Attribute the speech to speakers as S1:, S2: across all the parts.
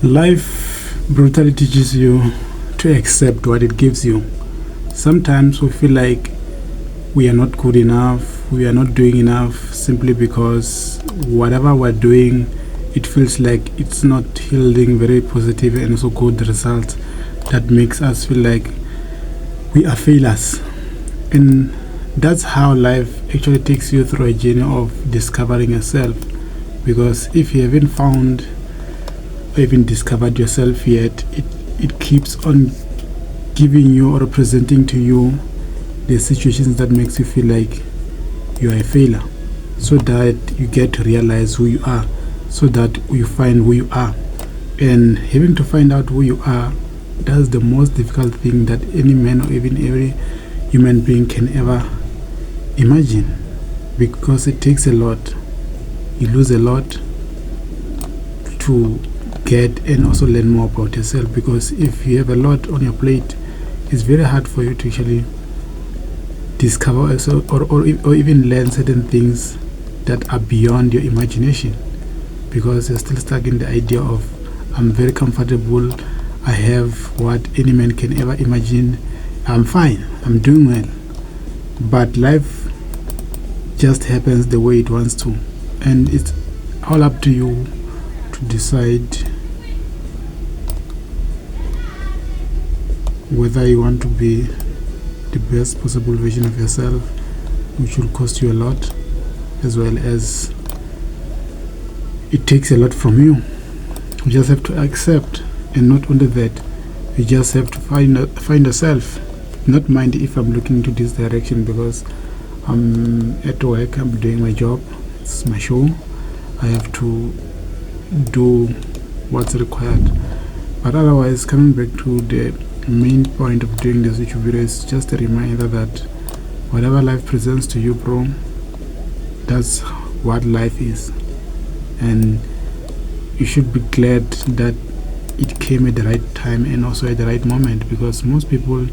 S1: Life brutally teaches you to accept what it gives you. Sometimes we feel like we are not good enough, we are not doing enough simply because whatever we're doing, it feels like it's not yielding very positive and also good results that makes us feel like we are failures. And that's how life actually takes you through a journey of discovering yourself. Because if you haven't found or even discovered yourself yet, it keeps on giving you or presenting to you the situations that makes you feel like you are a failure, so that you get to realize who you are, so that you find who you are. And having to find out who you are, that's the most difficult thing that any man or even every human being can ever imagine, because it takes a lot. You lose a lot to get and also learn more about yourself, because if you have a lot on your plate, it's very hard for you to actually discover also, or even learn certain things that are beyond your imagination, because you're still stuck in the idea of I'm very comfortable, I have what any man can ever imagine, I'm fine, I'm doing well. But life just happens the way it wants to, and it's all up to you to decide whether you want to be the best possible version of yourself, which will cost you a lot, as well as it takes a lot from you. You just have to accept, and not only that, you just have to find yourself. Not mind if I'm looking into this direction, because I'm at work, I'm doing my job, it's my show, I have to do what's required. But otherwise, coming back to the main point of doing this YouTube video is just a reminder that whatever life presents to you, bro, that's what life is. And you should be glad that it came at the right time and also at the right moment, because most people,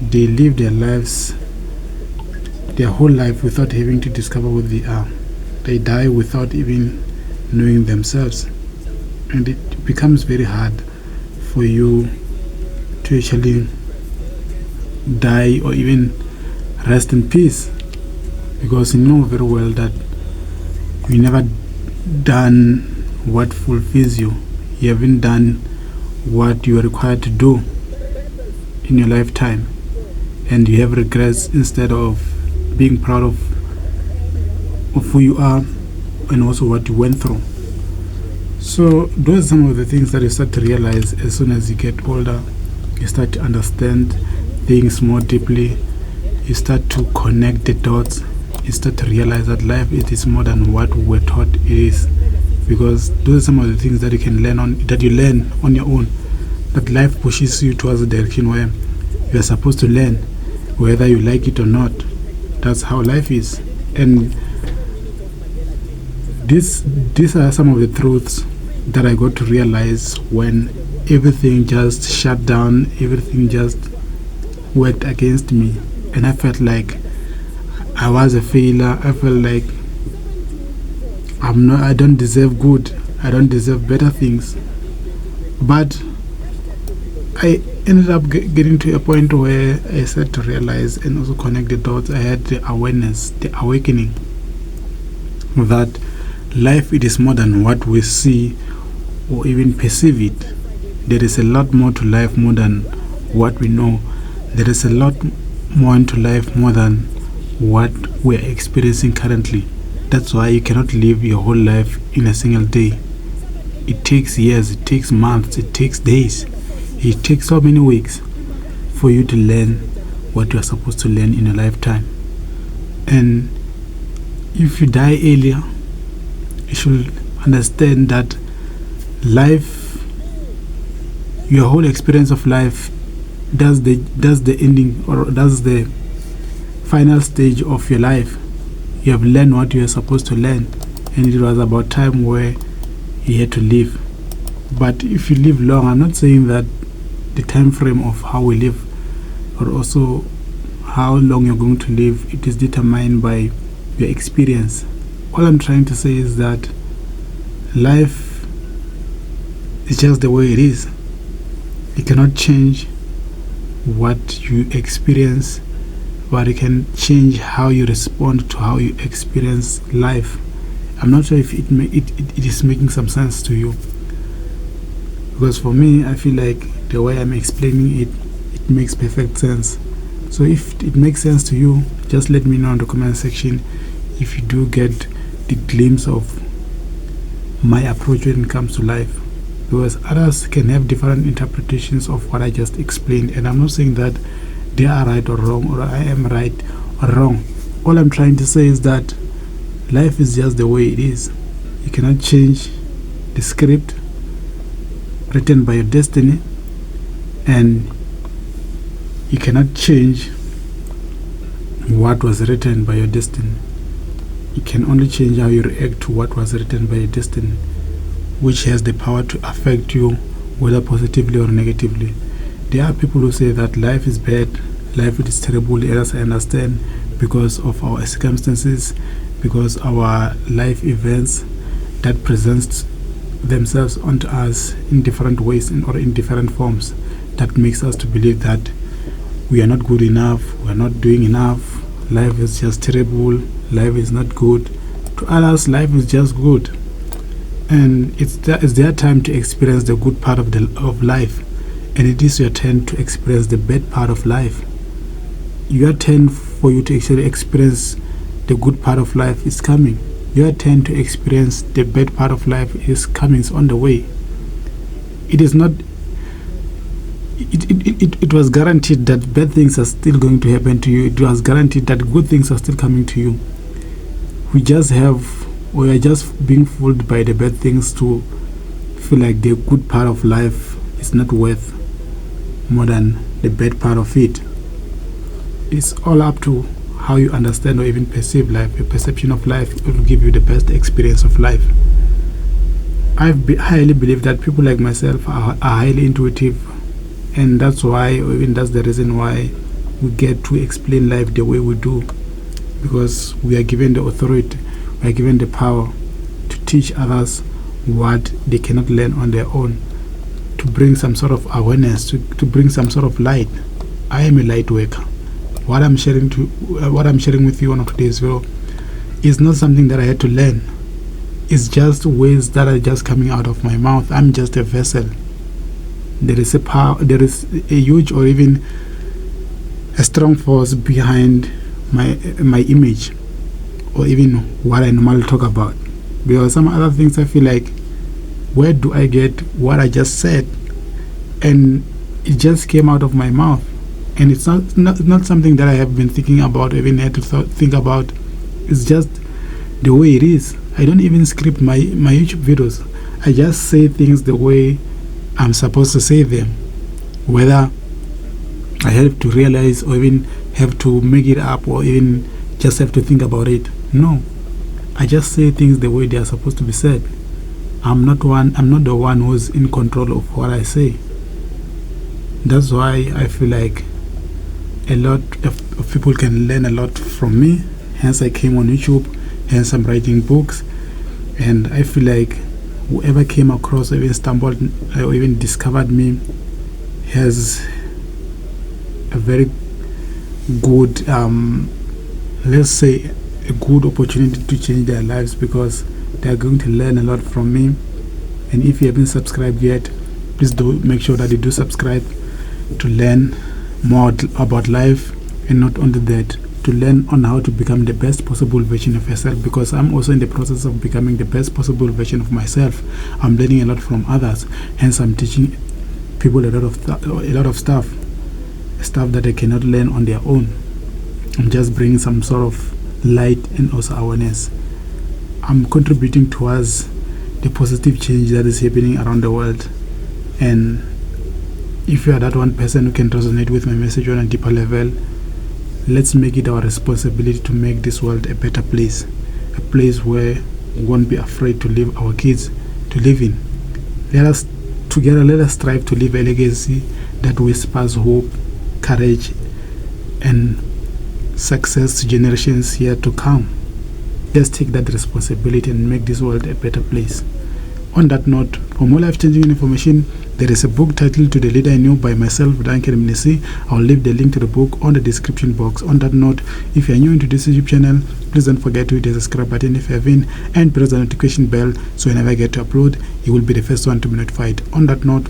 S1: they live their lives, their whole life, without having to discover what they are. They die without even knowing themselves, and it becomes very hard for you to actually die or even rest in peace, because you know very well that you never done what fulfills you. You haven't done what you are required to do in your lifetime, and you have regrets instead of being proud of who you are and also what you went through. So those are some of the things that you start to realize as soon as you get older. You start to understand things more deeply. You start to connect the dots. You start to realize that life, it is more than what we were taught it is, because those are some of the things that you can learn on, that you learn on your own. That life pushes you towards a direction where you are supposed to learn, whether you like it or not. That's how life is. And these are some of the truths that I got to realize when everything just shut down, everything just worked against me, and I felt like I was a failure. I felt like I don't deserve good, I don't deserve better things. But I ended up getting to a point where I started to realize and also connect the dots. I had the awareness, the awakening that life, it is more than what we see or even perceive it. There is a lot more to life more than what we know. There is a lot more into life more than what we are experiencing currently. That's why you cannot live your whole life in a single day. It takes years, it takes months, it takes days, it takes so many weeks for you to learn what you are supposed to learn in a lifetime. And if you die earlier, you should understand that life, your whole experience of life, that's the ending, or that's the final stage of your life. You have learned what you are supposed to learn, and it was about time where you had to live. But if you live long, I'm not saying that the time frame of how we live, or also how long you're going to live, it is determined by your experience. All I'm trying to say is that life It's just the way it is. You cannot change what you experience, but you can change how you respond to how you experience life. I'm not sure if it is making some sense to you, because for me, I feel like the way I'm explaining it, it makes perfect sense. So if it makes sense to you, just let me know in the comment section if you do get the glimpse of my approach when it comes to life, because others can have different interpretations of what I just explained, and I'm not saying that they are right or wrong, or I am right or wrong. All I'm trying to say is that life is just the way it is. You cannot change the script written by your destiny, and you cannot change what was written by your destiny. You can only change how you react to what was written by your destiny, which has the power to affect you, whether positively or negatively. There are people who say that life is bad, life is terrible, as I understand, because of our circumstances, because our life events that presents themselves onto us in different ways or in different forms, that makes us to believe that we are not good enough, we are not doing enough, life is just terrible, life is not good. To others, life is just good, and it's their time to experience the good part of life, and it is your turn to experience the bad part of life. Your turn for you to actually experience the good part of life is coming. Your turn to experience the bad part of life is coming, it's on the way. It is not. It was guaranteed that bad things are still going to happen to you. It was guaranteed that good things are still coming to you. We are just being fooled by the bad things to feel like the good part of life is not worth more than the bad part of it. It's all up to how you understand or even perceive life. Your perception of life will give you the best experience of life. I highly believe that people like myself are highly intuitive, and that's why, or even that's the reason why we get to explain life the way we do, because we are given the authority, we are given the power to teach others what they cannot learn on their own, to bring some sort of awareness, to bring some sort of light. I am a light worker. What I'm sharing with you on today's video is not something that I had to learn. It's just words that are just coming out of my mouth. I'm just a vessel. There is a power, there is a huge or even a strong force behind my image, or even what I normally talk about. Because some other things I feel like, where do I get what I just said? And it just came out of my mouth. And it's not something that I have been thinking about, even had to think about. It's just the way it is. I don't even script my YouTube videos. I just say things the way I'm supposed to say them. Whether I have to realize or even have to make it up or even just have to think about it. No. I just say things the way they are supposed to be said. I'm not the one who's in control of what I say. That's why I feel like a lot of people can learn a lot from me. Hence I came on YouTube, hence I'm writing books, and I feel like whoever came across or even stumbled or even discovered me has a very good let's say a good opportunity to change their lives, because they are going to learn a lot from me. And if you haven't subscribed yet, please do make sure that you do subscribe to learn more about life, and not only that, to learn on how to become the best possible version of yourself, because I'm also in the process of becoming the best possible version of myself. I'm learning a lot from others, hence I'm teaching people a lot of stuff that they cannot learn on their own. I'm just bringing some sort of light and also awareness. I'm contributing towards the positive change that is happening around the world. And if you are that one person who can resonate with my message on a deeper level, let's make it our responsibility to make this world a better place, a place where we won't be afraid to leave our kids to live in. Let us strive to leave a legacy that whispers hope, courage, and success to generations yet to come. Let's take that responsibility and make this world a better place. On that note, for more life-changing information, there is a book titled To the Leader I Knew by myself, Duncan Mnisi. I'll leave the link to the book on the description box. On that note, if you are new into this YouTube channel, please don't forget to hit the subscribe button if you haven't, and press the notification bell so whenever I get to upload, you will be the first one to be notified. On that note,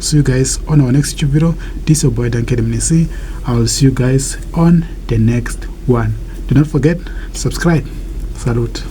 S1: see you guys on our next YouTube video. This is your boy Duncan Mnisi. I will see you guys on the next one. Do not forget, subscribe. Salute.